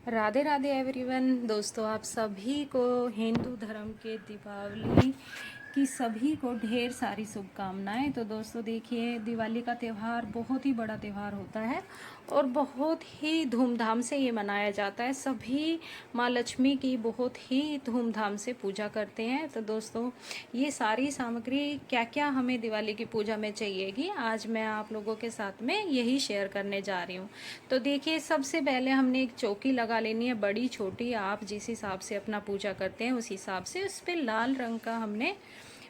Radhe Radhe everyone. दोस्तों, आप सभी को हिंदू धर्म के दीपावली की सभी को ढेर सारी शुभकामनाएं। तो दोस्तों देखिए, दिवाली का त्यौहार बहुत ही बड़ा त्यौहार होता है और बहुत ही धूमधाम से ये मनाया जाता है। सभी माँ लक्ष्मी की बहुत ही धूमधाम से पूजा करते हैं। तो दोस्तों, ये सारी सामग्री क्या क्या हमें दिवाली की पूजा में चाहिएगी, आज मैं आप लोगों के साथ में यही शेयर करने जा रही हूँ। तो देखिए, सबसे पहले हमने एक चौकी लगा लेनी है, बड़ी छोटी, आप जिस हिसाब से अपना पूजा करते हैं उस हिसाब से। उस पर लाल रंग का हमने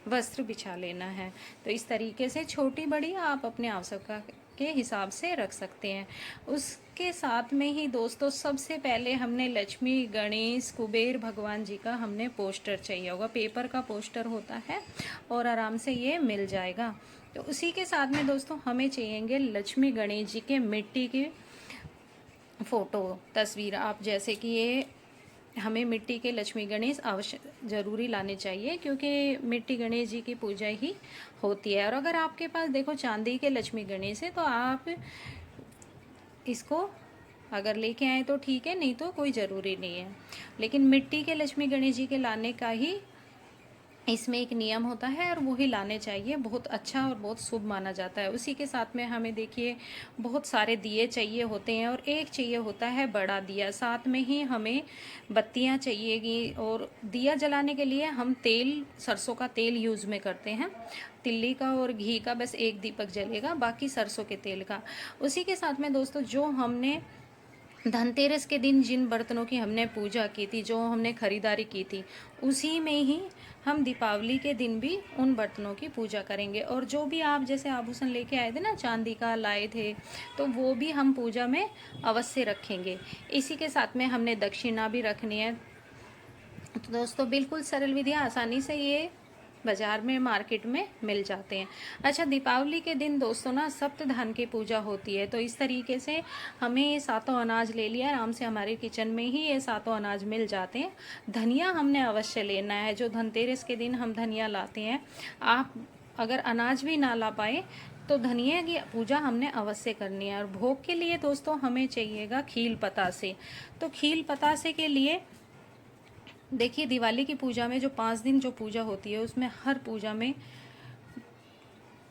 वस्त्र बिछा लेना है। तो इस तरीके से छोटी बड़ी आप अपने आवश्यकता के हिसाब से रख सकते हैं। उसके साथ में ही दोस्तों, सबसे पहले हमने लक्ष्मी, गणेश, कुबेर भगवान जी का हमने पोस्टर चाहिए होगा। पेपर का पोस्टर होता है और आराम से ये मिल जाएगा। तो उसी के साथ में दोस्तों हमें चाहिएंगे लक्ष्मी गणेश जी के मिट्टी की फ़ोटो, तस्वीर। आप जैसे कि ये हमें मिट्टी के लक्ष्मी गणेश अवश्य ज़रूरी लाने चाहिए, क्योंकि मिट्टी गणेश जी की पूजा ही होती है। और अगर आपके पास देखो चांदी के लक्ष्मी गणेश है तो आप इसको अगर लेके आए तो ठीक है, नहीं तो कोई ज़रूरी नहीं है। लेकिन मिट्टी के लक्ष्मी गणेश जी के लाने का ही इसमें एक नियम होता है और वो ही लाने चाहिए। बहुत अच्छा और बहुत शुभ माना जाता है। उसी के साथ में हमें देखिए बहुत सारे दिए चाहिए होते हैं और एक चाहिए होता है बड़ा दिया। साथ में ही हमें बत्तियां चाहिएगी। और दिया जलाने के लिए हम तेल, सरसों का तेल यूज़ में करते हैं। तिल्ली का और घी का बस एक दीपक जलेगा, बाकी सरसों के तेल का। उसी के साथ में दोस्तों, जो हमने धनतेरस के दिन जिन बर्तनों की हमने पूजा की थी, जो हमने खरीदारी की थी, उसी में ही हम दीपावली के दिन भी उन बर्तनों की पूजा करेंगे। और जो भी आप जैसे आभूषण लेके आए थे ना, चांदी का लाए थे, तो वो भी हम पूजा में अवश्य रखेंगे। इसी के साथ में हमने दक्षिणा भी रखनी है। तो दोस्तों, बिल्कुल सरल विधियाँ, आसानी से ये बाजार में, मार्केट में मिल जाते हैं। अच्छा, दीपावली के दिन दोस्तों ना सप्तधान की पूजा होती है। तो इस तरीके से हमें ये सातों अनाज ले लिया, आराम से हमारे किचन में ही ये सातों अनाज मिल जाते हैं। धनिया हमने अवश्य लेना है, जो धनतेरस के दिन हम धनिया लाते हैं। आप अगर अनाज भी ना ला पाए तो धनिया की पूजा हमने अवश्य करनी है। और भोग के लिए दोस्तों हमें चाहिएगा खील पतासे। तो खील पतासे के लिए देखिए, दिवाली की पूजा में जो 5 दिन जो पूजा होती है, उसमें हर पूजा में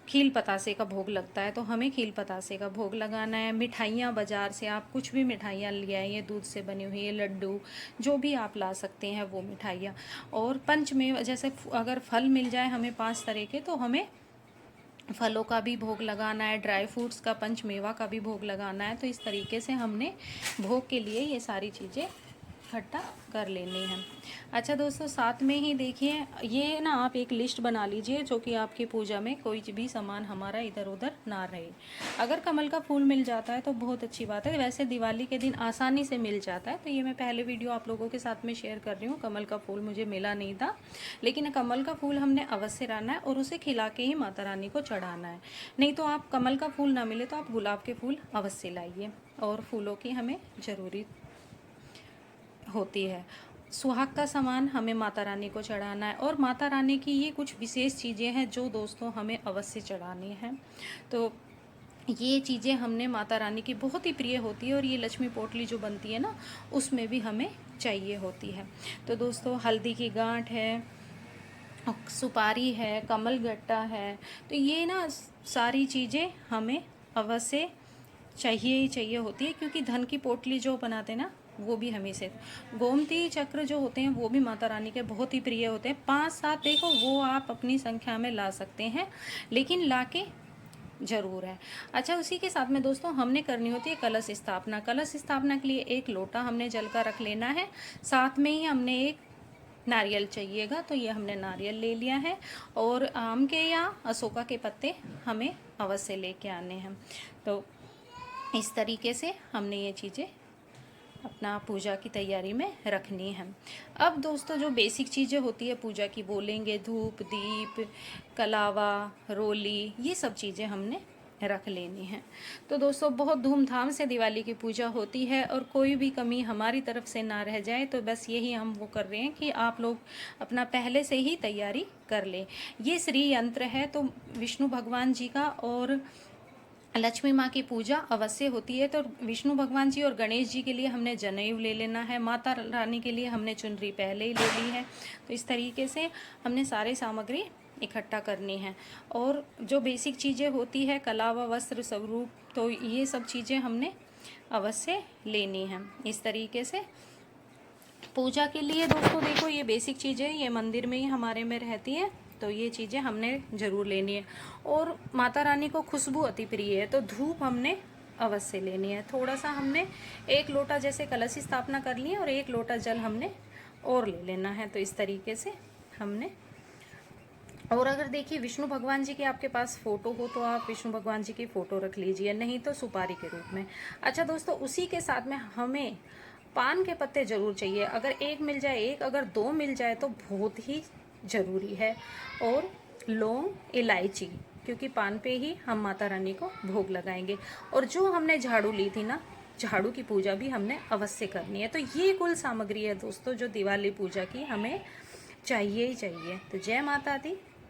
खील पतासे का भोग लगता है। तो हमें खील पतासे का भोग लगाना है। मिठाइयाँ बाज़ार से आप कुछ भी मिठाइयाँ ले आइए, दूध से बनी हुई है, लड्डू, जो भी आप ला सकते हैं वो मिठाइयाँ। और पंचमेवा, जैसे अगर फल मिल जाए हमें 5 तरह के, तो हमें फलों का भी भोग लगाना है, ड्राई फ्रूट्स का, पंचमेवा का भी भोग लगाना है। तो इस तरीके से हमने भोग के लिए ये सारी चीज़ें इकट्ठा कर लेनी है। अच्छा दोस्तों, साथ में ही देखिए, ये ना आप एक लिस्ट बना लीजिए, जो कि आपकी पूजा में कोई भी सामान हमारा इधर उधर ना रहे। अगर कमल का फूल मिल जाता है तो बहुत अच्छी बात है। वैसे दिवाली के दिन आसानी से मिल जाता है, तो ये मैं पहले वीडियो आप लोगों के साथ में शेयर कर रही हूँ। कमल का फूल मुझे मिला नहीं था, लेकिन कमल का फूल हमने अवश्य लाना है और उसे खिला के ही माता रानी को चढ़ाना है। नहीं तो आप कमल का फूल ना मिले तो आप गुलाब के फूल अवश्य लाइए। और फूलों की हमें ज़रूरी होती है। सुहाग का सामान हमें माता रानी को चढ़ाना है। और माता रानी की ये कुछ विशेष चीज़ें हैं जो दोस्तों हमें अवश्य चढ़ानी है। तो ये चीज़ें हमने माता रानी की बहुत ही प्रिय होती है। और ये लक्ष्मी पोटली जो बनती है ना, उसमें भी हमें चाहिए होती है। तो दोस्तों, हल्दी की गांठ है, सुपारी है, कमल गट्टा है। तो ये ना सारी चीज़ें हमें अवश्य चाहिए ही चाहिए होती है, क्योंकि धन की पोटली जो बनाते हैं ना, वो भी हमें से। गोमती चक्र जो होते हैं वो भी माता रानी के बहुत ही प्रिय होते हैं। 5-7 देखो, वो आप अपनी संख्या में ला सकते हैं, लेकिन ला के जरूर है। अच्छा, उसी के साथ में दोस्तों हमने करनी होती है कलश स्थापना। कलश स्थापना के लिए एक लोटा हमने जल का रख लेना है। साथ में ही हमने एक नारियल चाहिएगा, तो ये हमने नारियल ले लिया है। और आम के या अशोका के पत्ते हमें अवश्य लेके आने हैं। तो इस तरीके से हमने ये चीज़ें अपना पूजा की तैयारी में रखनी है। अब दोस्तों, जो बेसिक चीज़ें होती है पूजा की, बोलेंगे धूप, दीप, कलावा, रोली, ये सब चीज़ें हमने रख लेनी है। तो दोस्तों, बहुत धूमधाम से दिवाली की पूजा होती है और कोई भी कमी हमारी तरफ से ना रह जाए, तो बस यही हम वो कर रहे हैं कि आप लोग अपना पहले से ही तैयारी कर लें। ये श्री यंत्र है, तो विष्णु भगवान जी का और लक्ष्मी माँ की पूजा अवश्य होती है। तो विष्णु भगवान जी और गणेश जी के लिए हमने जनेऊ ले लेना है, माता रानी के लिए हमने चुनरी पहले ही ले ली है। तो इस तरीके से हमने सारी सामग्री इकट्ठा करनी है। और जो बेसिक चीज़ें होती है, कला व वस्त्र स्वरूप, तो ये सब चीज़ें हमने अवश्य लेनी है। इस तरीके से पूजा के लिए दोस्तों देखो, ये बेसिक चीज़ें ये मंदिर में ही हमारे में रहती है, तो ये चीज़ें हमने ज़रूर लेनी है। और माता रानी को खुशबू अति प्रिय है, तो धूप हमने अवश्य लेनी है। थोड़ा सा हमने 1 लोटा जैसे कलश की स्थापना कर ली है, और 1 लोटा जल हमने और ले लेना है। तो इस तरीके से हमने, और अगर देखिए विष्णु भगवान जी की आपके पास फ़ोटो हो तो आप विष्णु भगवान जी की फ़ोटो रख लीजिए, नहीं तो सुपारी के रूप में। अच्छा दोस्तों, उसी के साथ में हमें पान के पत्ते ज़रूर चाहिए। अगर 1 मिल जाए 1, अगर 2 मिल जाए तो बहुत ही ज़रूरी है। और लौंग, इलायची, क्योंकि पान पे ही हम माता रानी को भोग लगाएंगे। और जो हमने झाड़ू ली थी ना, झाड़ू की पूजा भी हमने अवश्य करनी है। तो ये कुल सामग्री है दोस्तों जो दिवाली पूजा की हमें चाहिए ही चाहिए। तो जय माता दी।